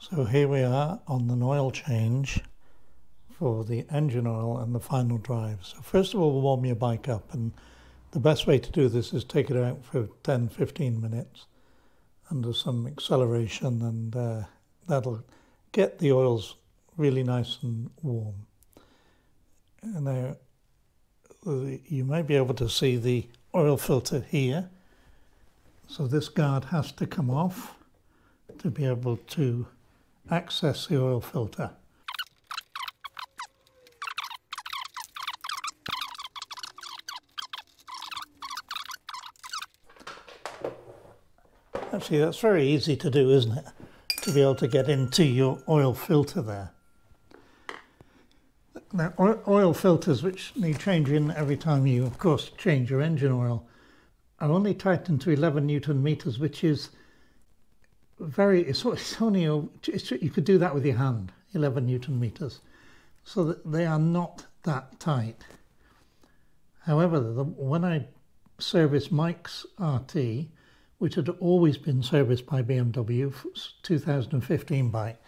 So here we are on the Noil change for the engine oil and the final drive. So first of all, we'll warm your bike up, and the best way to do this is take it out for 10-15 minutes under some acceleration, and that'll get the oils really nice and warm. And now you may be able to see the oil filter here. So this guard has to come off to be able to access the oil filter. Actually, that's very easy to do, isn't it? To be able to get into your oil filter there. Now, oil filters, which need changing every time you, of course, change your engine oil, are only tightened to 11 Newton meters, which is it's only, you could do that with your hand, 11 Newton meters. So that they are not that tight. However, when I serviced Mike's RT, which had always been serviced by BMW, 2015 bike,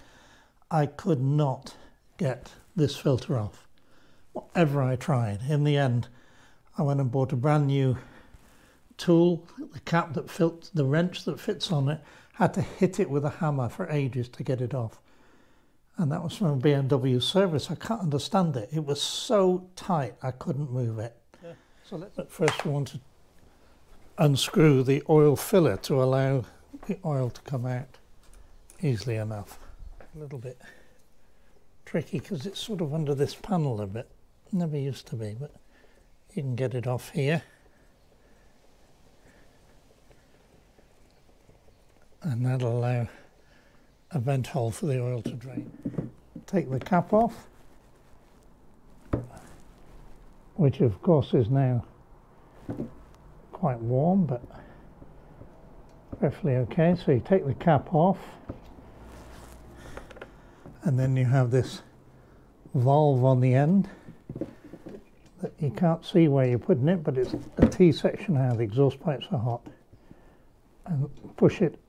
I could not get this filter off, whatever I tried. In the end, I went and bought a brand new tool. The cap that fits, the wrench that fits on it, had to hit it with a hammer for ages to get it off. And that was from a BMW service. I can't understand it. It was so tight, I couldn't move it. Yeah. So first we want to unscrew the oil filler to allow the oil to come out easily enough. A little bit tricky because it's sort of under this panel a bit. Never used to be, but you can get it off here. And that'll allow a vent hole for the oil to drain. Take the cap off, which of course is now quite warm, but perfectly okay. So you take the cap off, and then you have this valve on the end that you can't see where you're putting it, but it's a T-section how the exhaust pipes are hot, and push it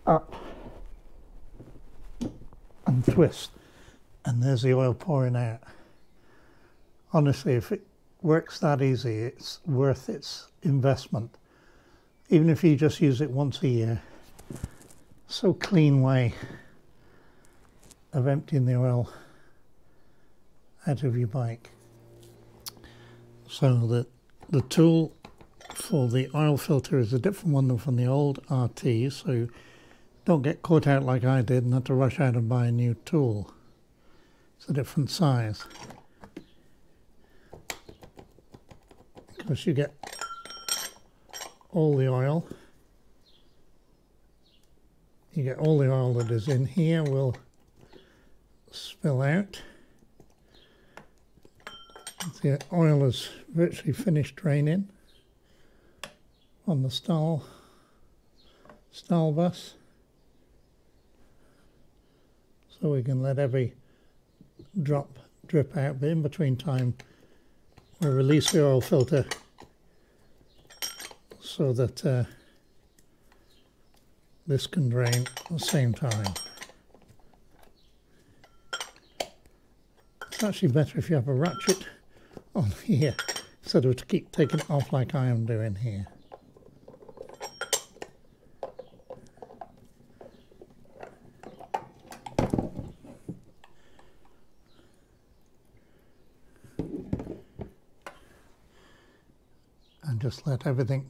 up and twist, and there's the oil pouring out. Honestly, if it works that easy, it's worth its investment, even if you just use it once a year. So clean way of emptying the oil out of your bike. So the tool for the oil filter is a different one than from the old RT, so don't get caught out like I did and have to rush out and buy a new tool. It's a different size. Because you get all the oil. You get all the oil that is in here will spill out. The oil is virtually finished draining on the stall bus. So we can let every drop drip out, but in between time we'll release the oil filter so that this can drain at the same time. It's actually better if you have a ratchet on here instead of to keep taking it off like I am doing here. And just let everything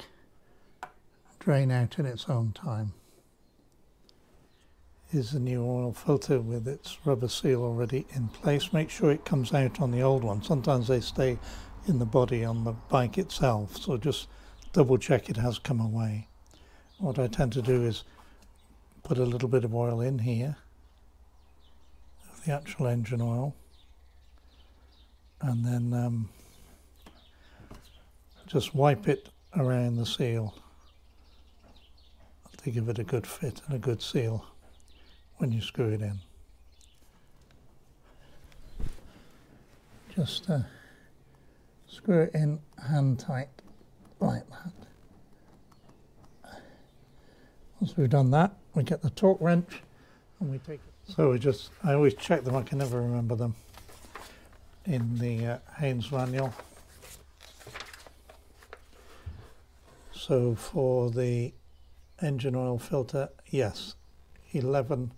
drain out in its own time. Here's the new oil filter with its rubber seal already in place. Make sure it comes out on the old one. Sometimes they stay in the body on the bike itself, so just double check it has come away. What I tend to do is put a little bit of oil in here, of the actual engine oil, and then just wipe it around the seal to give it a good fit and a good seal when you screw it in. Just screw it in hand tight like that. Once we've done that, we get the torque wrench and we take it. So I always check them, I can never remember them, in the Haynes manual. So for the engine oil filter, yes, 11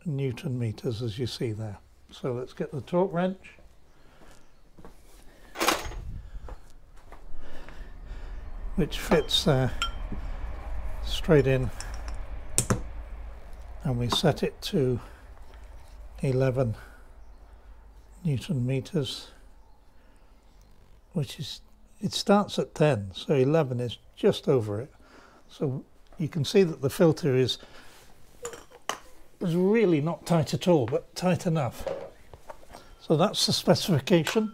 Newton meters as you see there. So let's get the torque wrench. Which fits straight in, and we set it to 11 Newton meters, which is, it starts at 10, so 11 is just over it. So you can see that the filter is really not tight at all, but tight enough. So that's the specification.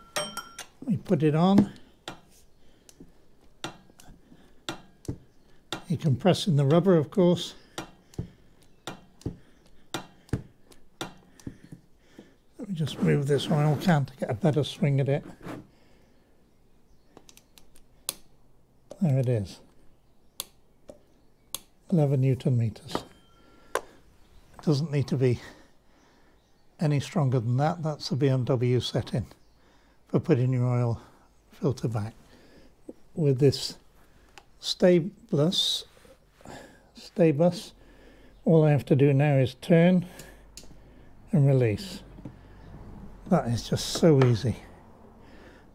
We put it on. You can press in the rubber, of course. Let me just move this oil can to get a better swing at it. There it is. 11 Newton meters. It doesn't need to be any stronger than that. That's the BMW setting for putting your oil filter back. With this stay bus, all I have to do now is turn and release. That is just so easy.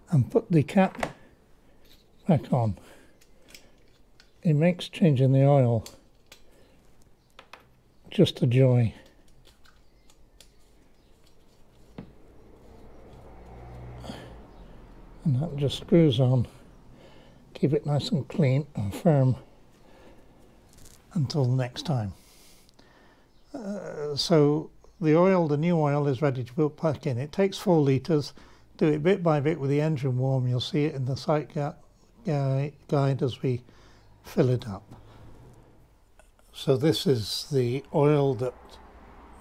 And put the cap back on. It makes changing the oil just a joy. And that just screws on. Keep it nice and clean and firm until the next time. So the new oil is ready to put back in. It takes 4 litres. Do it bit by bit with the engine warm. You'll see it in the site guide as we fill it up. So this is the oil that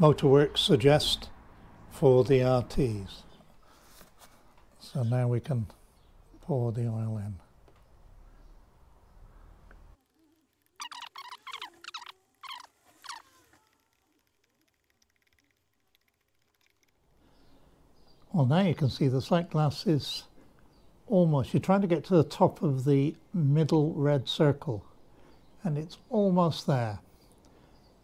Motorworks suggest for the RTs. So now we can pour the oil in. Well, now you can see the sight glass is almost, you're trying to get to the top of the middle red circle, and it's almost there.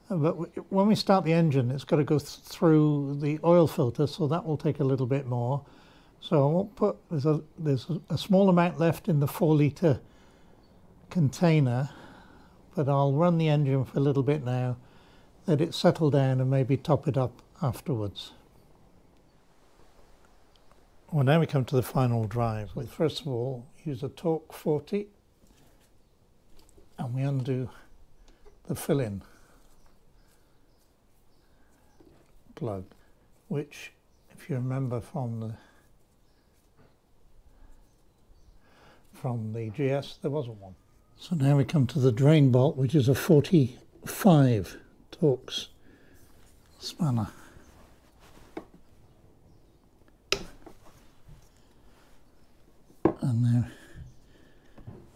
But when we start the engine, it's got to go through the oil filter, so that will take a little bit more. So I won't put, there's a small amount left in the 4 litre container, but I'll run the engine for a little bit now, let it settle down and maybe top it up afterwards. Well, now we come to the final drive. Well, first of all, use a torque 40 and we undo the fill-in plug, which, if you remember from the GS, there wasn't one. So now we come to the drain bolt, which is a 45 Torx spanner. And now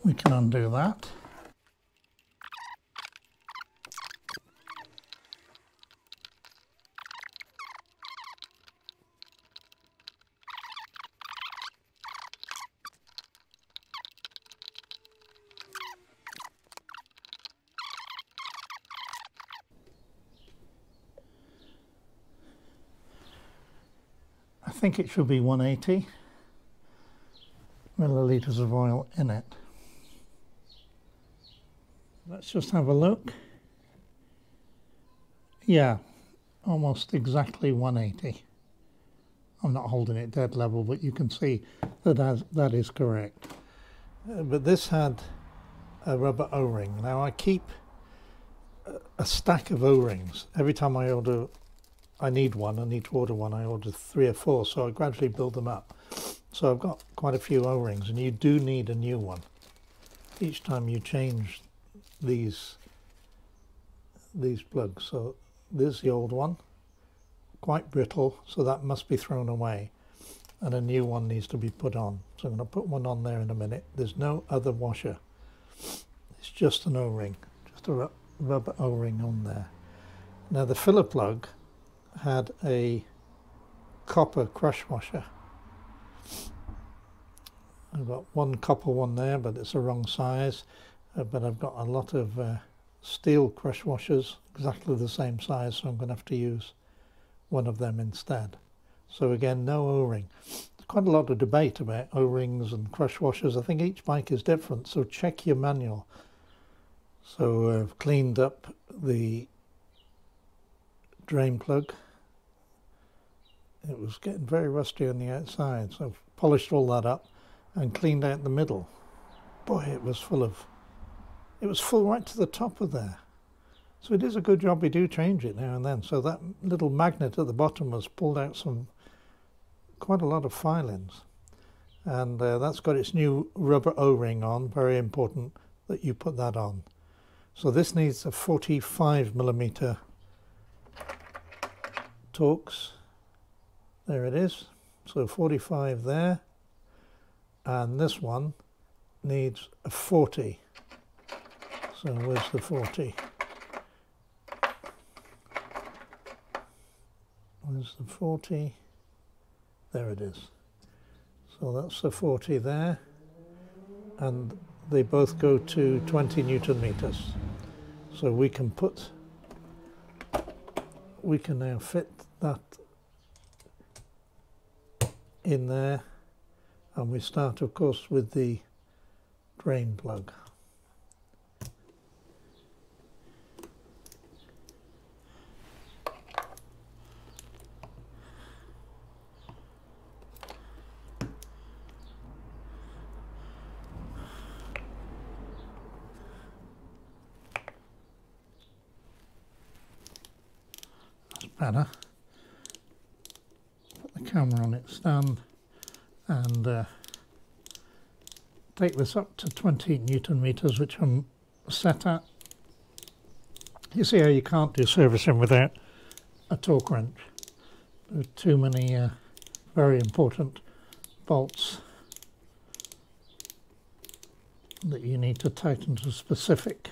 we can undo that. I think it should be 180 millilitres of oil in it. Let's just have a look. Yeah, almost exactly 180. I'm not holding it dead level, but you can see that that is correct. But this had a rubber O-ring. Now I keep a stack of O-rings. Every time I order, I need to order one, I order 3 or 4, so I gradually build them up. So I've got quite a few O-rings, and you do need a new one each time you change these plugs. So there's the old one, quite brittle, so that must be thrown away, and a new one needs to be put on. So I'm going to put one on there in a minute. There's no other washer, it's just an O-ring, just a rubber O-ring on there. Now the filler plug had a copper crush washer. I've got one copper one there, but it's the wrong size. But I've got a lot of steel crush washers exactly the same size, so I'm going to have to use one of them instead. So again, no O-ring. There's quite a lot of debate about O-rings and crush washers. I think each bike is different, so check your manual. So I've cleaned up the drain plug. It was getting very rusty on the outside, so I've polished all that up and cleaned out the middle. Boy, it was full right to the top of there. So it is a good job we do change it now and then. So that little magnet at the bottom has pulled out quite a lot of filings. And that's got its new rubber O-ring on. Very important that you put that on. So this needs a 45mm Torx. There it is. So 45 there. And this one needs a 40. So where's the 40? Where's the 40? There it is. So that's the 40 there. And they both go to 20 Newton meters. So we can now fit that in there. And we start, of course, with the drain plug. That's better. Put the camera on its stand and take this up to 20 Newton meters, which I'm set at. You see how you can't do servicing without a torque wrench. There are too many very important bolts that you need to tighten to specific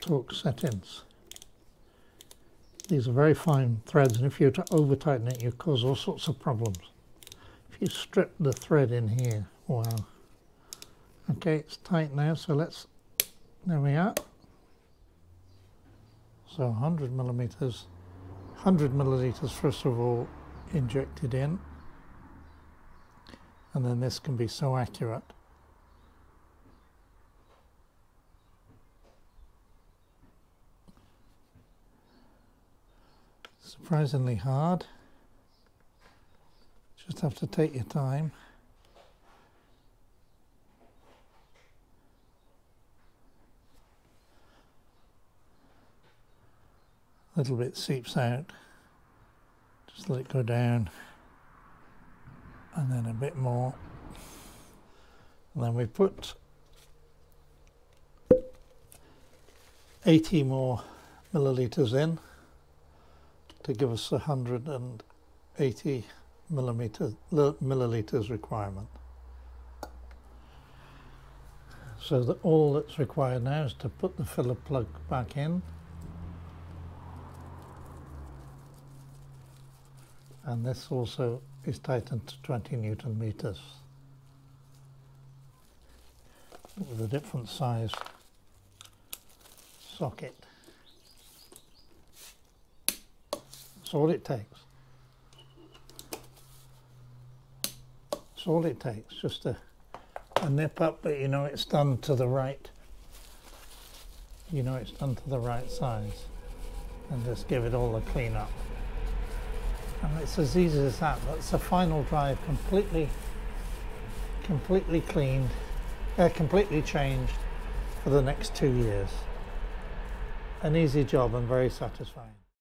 torque settings. These are very fine threads, and if you were to over tighten it, you cause all sorts of problems. If you strip the thread in here, wow. Okay, it's tight now, so there we are. So 100 milliliters first of all injected in, and then this can be so accurate. Surprisingly hard. Just have to take your time. A little bit seeps out. Just let it go down. And then a bit more. And then we put 80 more milliliters in to give us 180 milliliters requirement. So that all that's required now is to put the filler plug back in, and this also is tightened to 20 Newton meters with a different size socket. That's all it takes. That's all it takes, just a nip up, but you know it's done to the right. You know it's done to the right size, and just give it all a clean up. And it's as easy as that. That's the final drive, completely cleaned, completely changed for the next 2 years. An easy job and very satisfying.